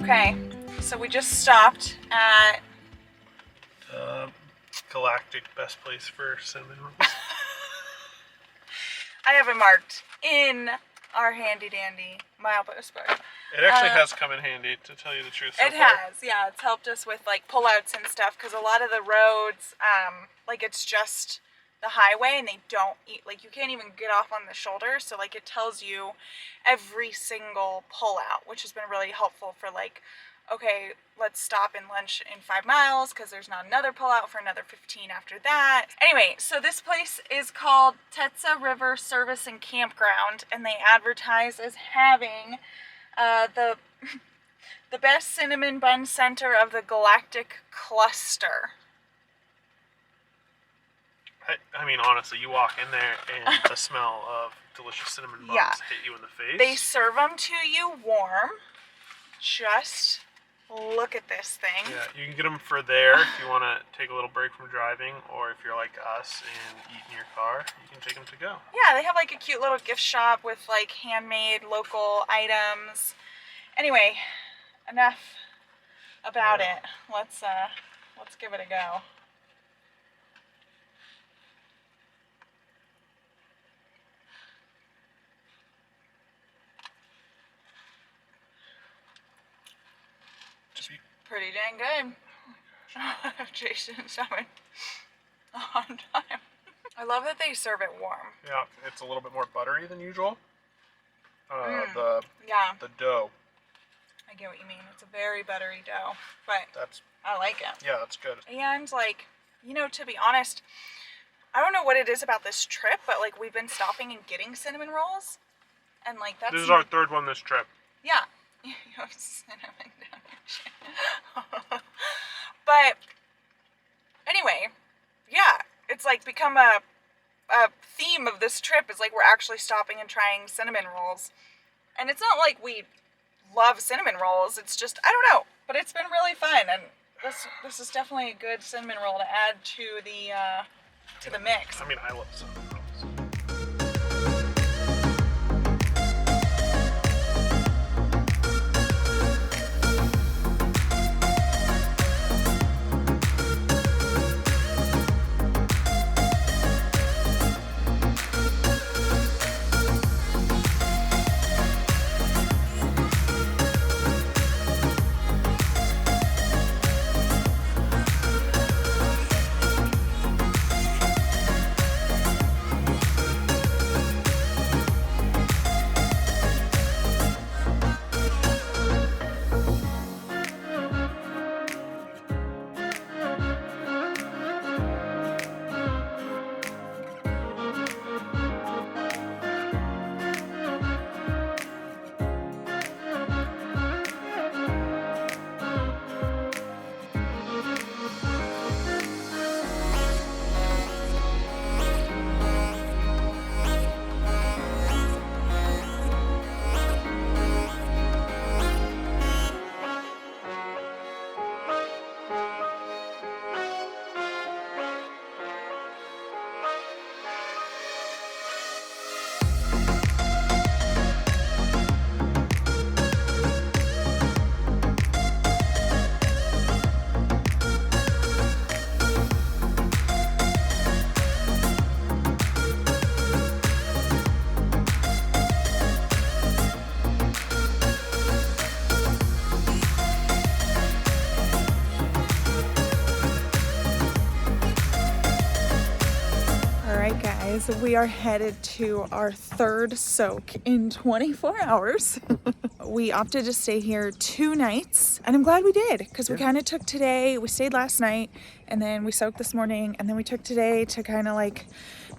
Okay, so we just stopped at galactic best place for cinnamon rolls. I have it marked in our handy dandy milepost book. It actually has come in handy, to tell you the truth. So It far. has, yeah. It's helped us with like pullouts and stuff because a lot of the roads, like it's just the highway and they don't like you can't even get off on the shoulder. So like it tells you every single pullout, which has been really helpful for like, okay, let's stop and lunch in 5 miles because there's not another pullout for another 15 after that. Anyway, so this place is called Tetsa River Service and Campground, and they advertise as having the best cinnamon bun center of the galactic cluster. I mean, honestly, you walk in there and the smell of delicious cinnamon buns hit you in the face. They serve them to you warm. Just look at this thing. Yeah, you can get them for there if you want to take a little break from driving, or if you're like us and eat in your car, you can take them to go. Yeah, they have like a cute little gift shop with like handmade local items. Anyway, enough about it. Let's give it a go. Pretty dang good. Jason's having a hard time. I love that they serve it warm. Yeah, it's a little bit more buttery than usual. The dough. I get what you mean. It's a very buttery dough, but I like it. Yeah, that's good. And like, you know, to be honest, I don't know what it is about this trip, but like we've been stopping and getting cinnamon rolls, and like that's. This is our third one this trip. Yeah. You have cinnamon down your But anyway, yeah, it's like become a theme of this trip is like we're actually stopping and trying cinnamon rolls. And it's not like we love cinnamon rolls, it's just, I don't know, but it's been really fun, and this is definitely a good cinnamon roll to add to the mix. I mean, I love cinnamon rolls. We are headed to our third soak in 24 hours. We opted to stay here 2 nights, and I'm glad we did, because we kind of took today, we stayed last night, and then we soaked this morning, and then we took today to kind of like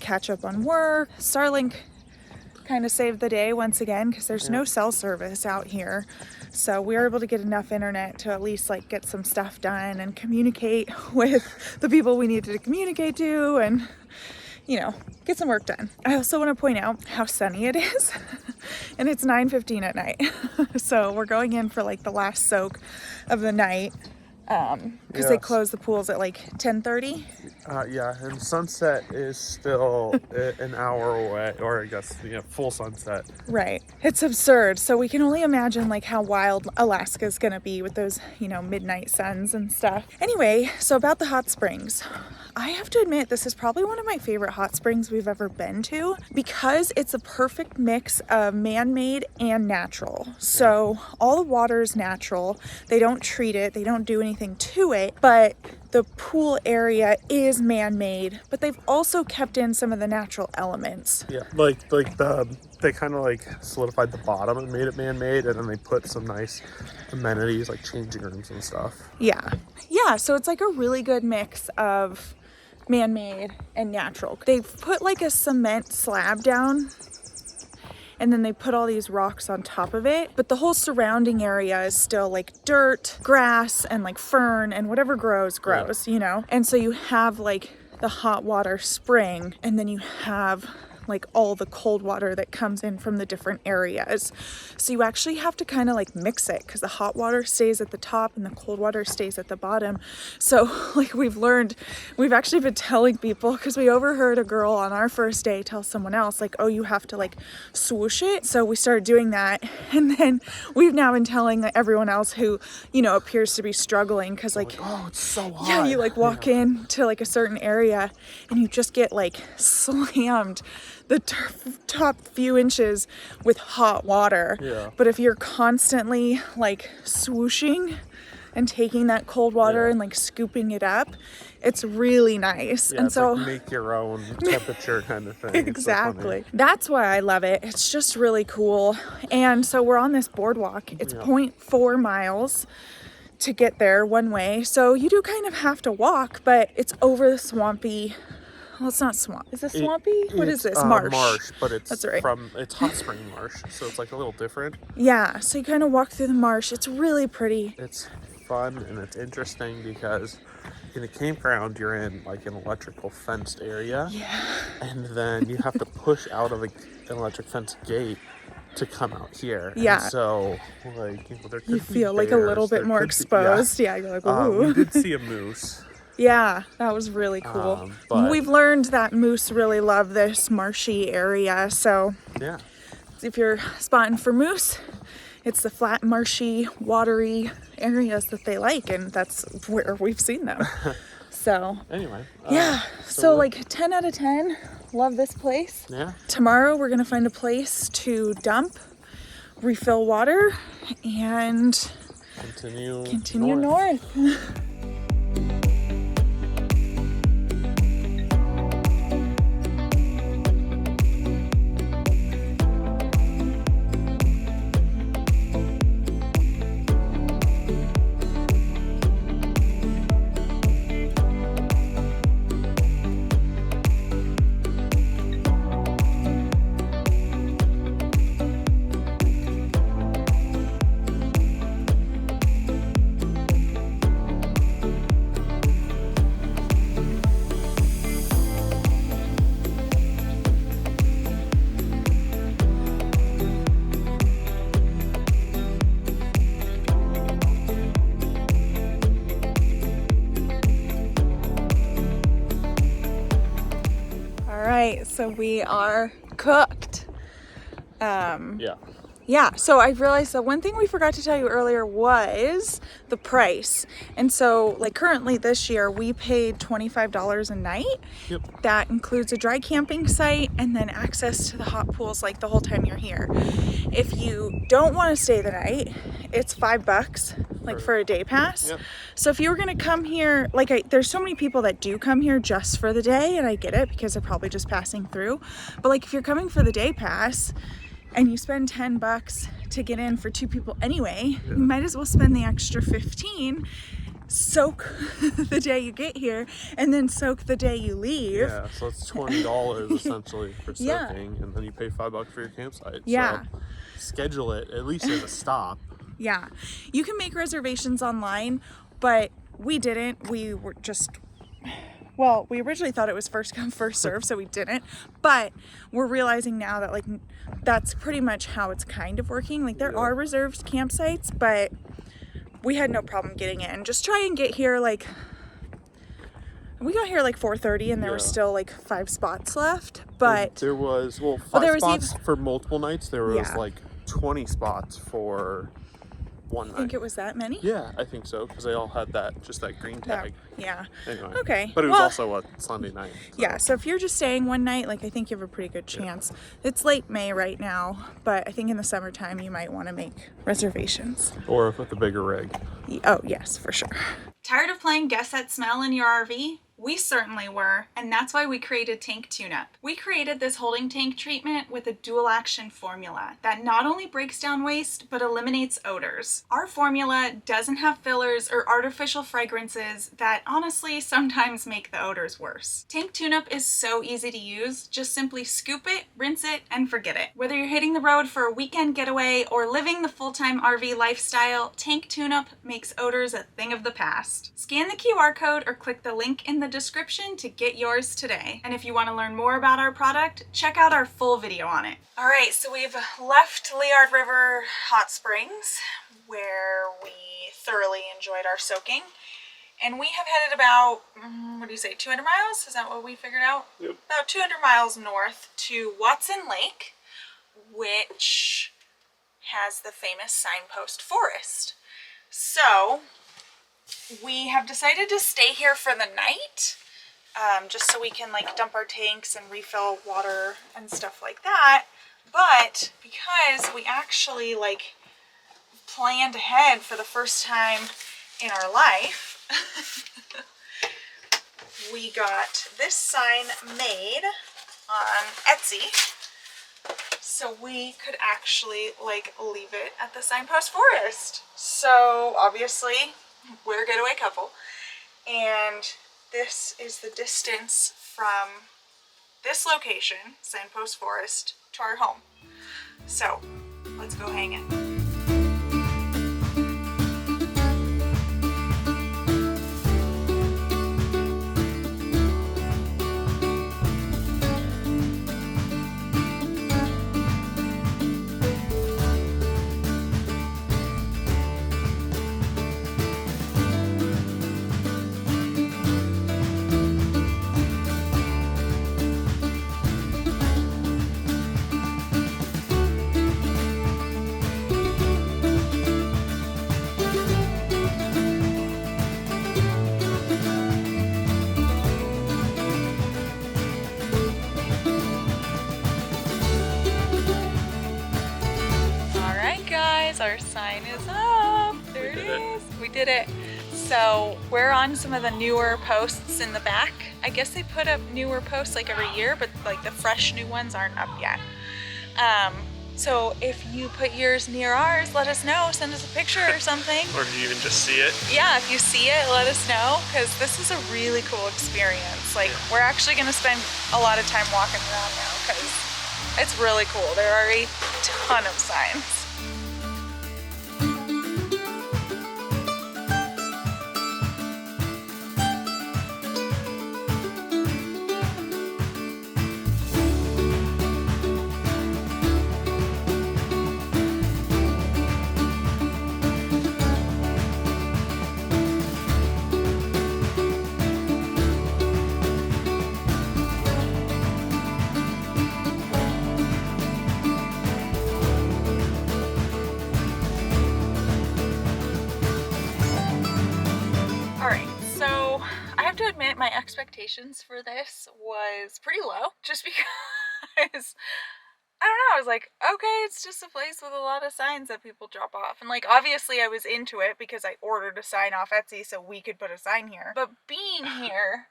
catch up on work. Starlink kind of saved the day once again, because there's no cell service out here. So we were able to get enough internet to at least like get some stuff done and communicate with the people we needed to communicate to, and you know, get some work done. I also want to point out how sunny it is and it's 9:15 at night. So we're going in for like the last soak of the night, because they close the pools at like 10:30. Yeah, and sunset is still an hour away, or I guess, full sunset. Right. It's absurd. So we can only imagine like how wild Alaska's gonna be with those, midnight suns and stuff. Anyway, so about the hot springs. I have to admit, this is probably one of my favorite hot springs we've ever been to because it's a perfect mix of man-made and natural. So all the water is natural. They don't treat it. They don't do anything to it, but the pool area is man-made, but they've also kept in some of the natural elements. Yeah, they kind of like solidified the bottom and made it man-made, and then they put some nice amenities like changing rooms and stuff. Yeah, so it's like a really good mix of man-made and natural. They've put like a cement slab down, and then they put all these rocks on top of it, but the whole surrounding area is still like dirt, grass, and like fern, and whatever grows, and so you have like the hot water spring, and then you have like all the cold water that comes in from the different areas. So you actually have to kind of like mix it because the hot water stays at the top and the cold water stays at the bottom. So like we've actually been telling people, because we overheard a girl on our first day tell someone else like, oh, you have to like swoosh it. So we started doing that, and then we've now been telling everyone else who appears to be struggling because like, oh, it's so hot. Yeah, you like walk in to like a certain area and you just get like slammed the top few inches with hot water. Yeah. But if you're constantly like swooshing and taking that cold water and like scooping it up, it's really nice. Yeah, and it's so like make your own temperature kind of thing. Exactly. So that's why I love it. It's just really cool. And so we're on this boardwalk. It's 0.4 miles to get there one way. So you do kind of have to walk, but it's over the swampy. Well, it's not swamp. Is it swampy? What is this? Marsh. Marsh, but it's That's right. It's hot spring marsh, so it's like a little different. Yeah, so you kind of walk through the marsh. It's really pretty. It's fun and it's interesting because in the campground you're in like an electrical fenced area. Yeah. And then you have to push out of an electric fence gate to come out here. Yeah. And so like there could You be feel like a bears, little bit there more could be- exposed. Yeah, you're like, ooh. we did see a moose. Yeah, that was really cool. But- We've learned that moose really love this marshy area. So Yeah. if you're spotting for moose, it's the flat, marshy, watery areas that they like, and that's where we've seen them. So Anyway. yeah, so like 10 out of 10. Love this place. Yeah. Tomorrow we're gonna find a place to dump, refill water, and Continue north. So we are cooked. Yeah, so I realized that one thing we forgot to tell you earlier was the price. And so like currently this year we paid $25 a night. Yep. That includes a dry camping site and then access to the hot pools like the whole time you're here. If you don't want to stay the night, it's $5 like for a day pass. Yep. So if you were going to come here, there's so many people that do come here just for the day, and I get it because they're probably just passing through. But like if you're coming for the day pass and you spend $10 to get in for 2 people anyway, you might as well spend the extra 15, soak the day you get here, and then soak the day you leave. Yeah, so it's $20 essentially for soaking, and then you pay $5 for your campsite. Yeah. So schedule it at least as a stop. Yeah, you can make reservations online, but we didn't. We were just, well, we originally thought it was first come, first serve, so we didn't. But we're realizing now that like that's pretty much how it's kind of working. Like there are reserved campsites, but we had no problem getting in. Just try and get here like, we got here like 4:30 and there were still like 5 spots left, but and there was, well, 5 spots for multiple nights. There was like 20 spots for one night. I think it was that many? Yeah, I think so, because they all had that green tag. Yeah. Anyway. Okay. But it was also a Sunday night. So. Yeah, so if you're just staying one night, like I think you have a pretty good chance. It's late May right now, but I think in the summertime you might want to make reservations. Or with a bigger rig. Oh, yes, for sure. Tired of playing Guess That Smell in your RV? We certainly were, and that's why we created Tank Tune-Up. We created this holding tank treatment with a dual action formula that not only breaks down waste, but eliminates odors. Our formula doesn't have fillers or artificial fragrances that honestly sometimes make the odors worse. Tank Tune-Up is so easy to use, just simply scoop it, rinse it, and forget it. Whether you're hitting the road for a weekend getaway or living the full-time RV lifestyle, Tank Tune-Up makes odors a thing of the past. Scan the QR code or click the link in the description to get yours today. And if you want to learn more about our product, check out our full video on it. All right, so we've left Liard River Hot Springs, where we thoroughly enjoyed our soaking. And we have headed about, what do you say, 200 miles? Is that what we figured out? Yep. About 200 miles north to Watson Lake, which has the famous Signpost forest. So we have decided to stay here for the night, just so we can like dump our tanks and refill water and stuff like that. But because we actually like planned ahead for the first time in our life, we got this sign made on Etsy so we could actually like leave it at the Signpost forest. So obviously we're a getaway couple, and this is the distance from this location, Signpost Forest, to our home. So let's go hang it. Our sign is up. There it is. We did it. So we're on some of the newer posts in the back. I guess they put up newer posts like every year, but like the fresh new ones aren't up yet. So if you put yours near ours, let us know. Send us a picture or something. Or if you even just see it. Yeah, if you see it, let us know, because this is a really cool experience. Like we're actually going to spend a lot of time walking around now because it's really cool. There are a ton of signs. My expectations for this was pretty low, just because I don't know, I was like, okay, it's just a place with a lot of signs that people drop off, and like obviously I was into it because I ordered a sign off Etsy so we could put a sign here, but being here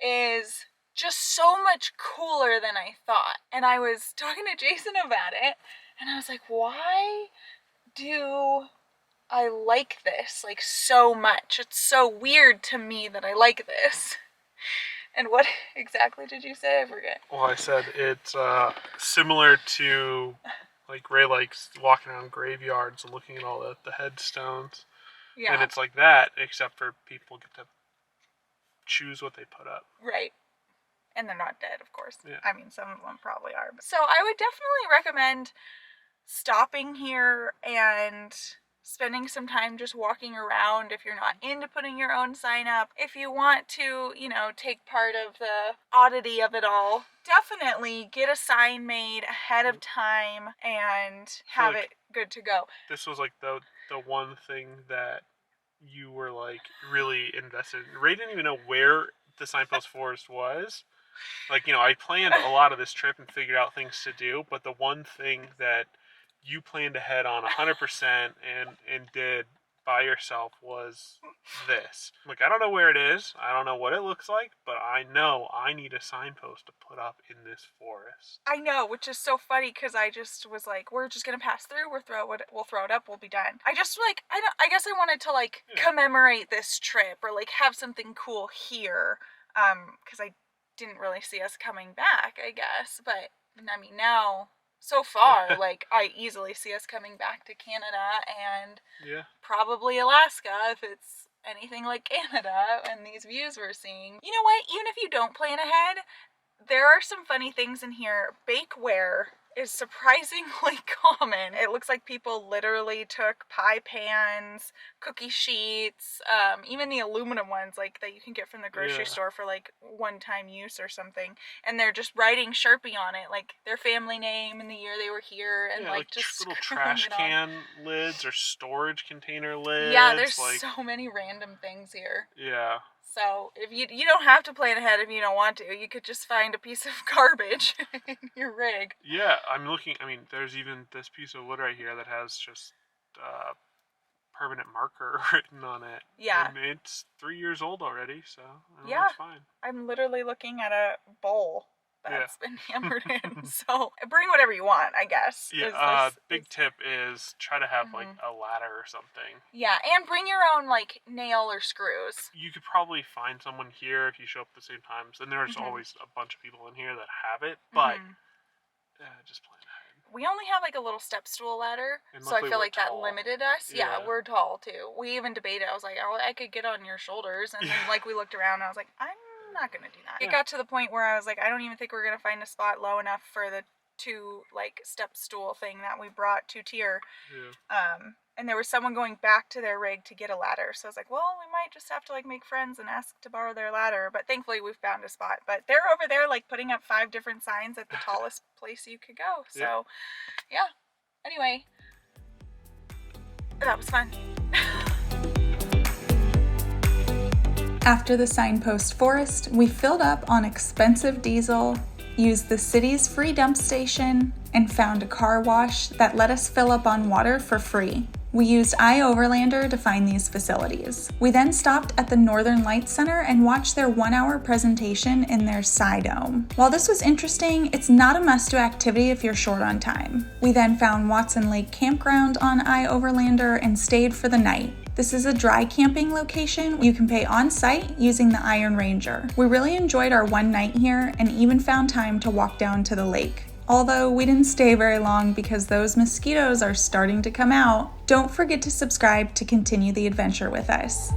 is just so much cooler than I thought. And I was talking to Jason about it, and I was like, why do I like this like so much? It's so weird to me that I like this. And what exactly did you say? I forget. Well, I said it's similar to like Ray likes walking around graveyards and looking at all the headstones. Yeah. And it's like that, except for people get to choose what they put up. Right. And they're not dead, of course. Yeah. I mean, some of them probably are. So I would definitely recommend stopping here and spending some time just walking around if you're not into putting your own sign up. If you want to, you know, take part of the oddity of it all, definitely get a sign made ahead of time and have it good to go. This was like the one thing that you were like really invested in. Ray didn't even know where the Signpost Forest was. Like, you know, I planned a lot of this trip and figured out things to do, but the one thing that you planned ahead on 100% and did by yourself was this. Like, I don't know where it is. I don't know what it looks like, but I know I need a signpost to put up in this forest. I know, which is so funny because I just was like, we're just gonna pass through. We'll throw it up. We'll be done. I just like, I guess I wanted to like commemorate this trip or like have something cool here, because I didn't really see us coming back, I guess. But I mean, now so far, like, I easily see us coming back to Canada and probably Alaska if it's anything like Canada and these views we're seeing. You know what? Even if you don't plan ahead, there are some funny things in here. Bakeware is surprisingly common. It looks like people literally took pie pans, cookie sheets, even the aluminum ones like that you can get from the grocery store for like one-time use or something, and they're just writing Sharpie on it, like their family name and the year they were here, and like just little trash can lids or storage container lids. Yeah, there's like so many random things here. Yeah. So if you don't have to plan ahead if you don't want to. You could just find a piece of garbage in your rig. Yeah, I'm looking. I mean, there's even this piece of wood right here that has just permanent marker written on it. Yeah. And it's 3 years old already, so it's fine. I'm literally looking at a bowl that's been hammered in. So bring whatever you want, I guess. Yeah, big tip is try to have like a ladder or something. Yeah, and bring your own like nail or screws. You could probably find someone here if you show up at the same times, and there's always a bunch of people in here that have it, but just plan ahead. We only have like a little step stool ladder, so I feel like that limited us. Yeah, we're tall too. We even debated. I was like, oh, I could get on your shoulders, and then like we looked around, and I was like, I'm not gonna do that. It got to the point where I was like, I don't even think we're gonna find a spot low enough for the two like step stool thing that we brought, 2-tier. And there was someone going back to their rig to get a ladder, so I was like, well, we might just have to like make friends and ask to borrow their ladder. But thankfully we found a spot. But they're over there like putting up 5 different signs at the tallest place you could go. So yeah, anyway, that was fun. After the Signpost Forest, we filled up on expensive diesel, used the city's free dump station, and found a car wash that let us fill up on water for free. We used iOverlander to find these facilities. We then stopped at the Northern Lights Center and watched their 1-hour presentation in their Sci-Dome. While this was interesting, it's not a must-do activity if you're short on time. We then found Watson Lake Campground on iOverlander and stayed for the night. This is a dry camping location you can pay on site using the Iron Ranger. We really enjoyed our one night here and even found time to walk down to the lake. Although we didn't stay very long because those mosquitoes are starting to come out. Don't forget to subscribe to continue the adventure with us.